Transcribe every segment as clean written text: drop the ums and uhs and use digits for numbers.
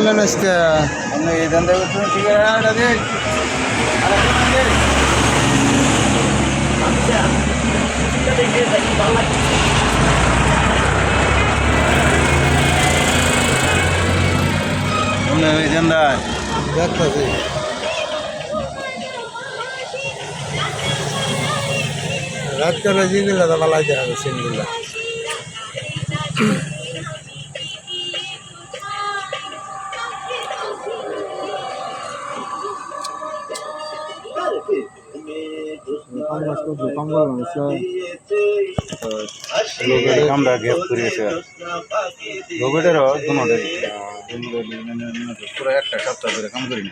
ఇదంతా అదే ఇదంతా দেখতেছি রাত করে যেগুলো ভালো দেখা সিনগুলা আমরা গ্যাপ করিয়েছে রোবটেরও দুটোটাই পুরো একটা সপ্তাহ ধরে কাম করি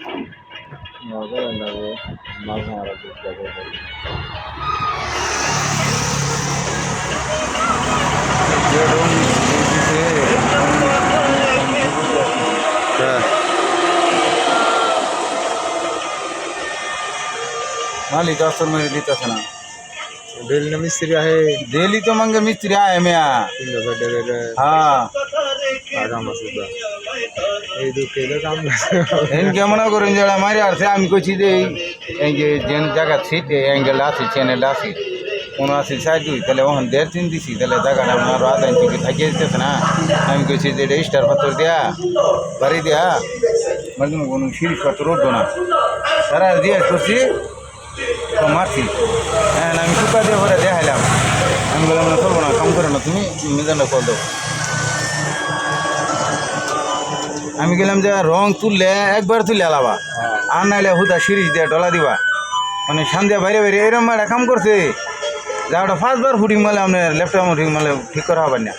मालिक असर मेरे दिता था ना डेली ना मिस्त्री आहे डेली तो मंगे मिस्त्री आहे मैं हाँ इनके मना करो जरा हमारे यार से हम कुछ चीजें ये जन जगह सीट एंगल आसी चैनल आसी उन आसी साइड हुई तले वहाँ देर तीन दिसी तले जगह ना हमारा रात इंची की थके थे ना हम कुछ चीजें रजिस्टर पत्थर दिया भरी दिया मतलब उन शील पत्थर दोना सारा दिया कुछ তো মারছি হ্যাঁ আমি টুকা দিয়ে ভরে দেখাইলাম আমি বললাম না করবো না কাম করো না তুমি মিজানটা কল দাও আমি গেলাম যে রং তুললে একবার তুলে আলাবা আর নাইলে হুদা সিরিজ দিয়ে ডলা দিবা মানে সন্ধ্যা বাইরে বাইরে এরকম একটা কাম করছে যা ওটা ফার্স্টবার ফুটিং মালে আপনার ল্যাপটপ ফুটিং মালে ঠিক করা হবার না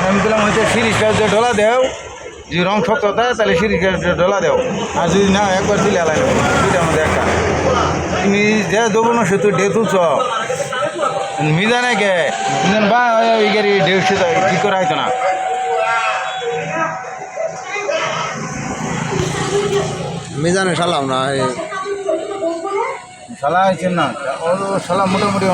আমি গেলাম হয়তো সিরিজটা যদি ডলা দেও যদি রং শক্ত হয় তাহলে সিরিজটা ডলা দেও আর যদি না একবার তুলে আলাই দুইটার মধ্যে একটা তুমি যে দেবো না সে তুই ডে তুলছ মিজানে গে মিজান বা ওই গাড়ি ডেউছে ঠিক করা হয়তো না মিজানে সালাম না শালা হয়েছেন না ও শালা মোটামুটি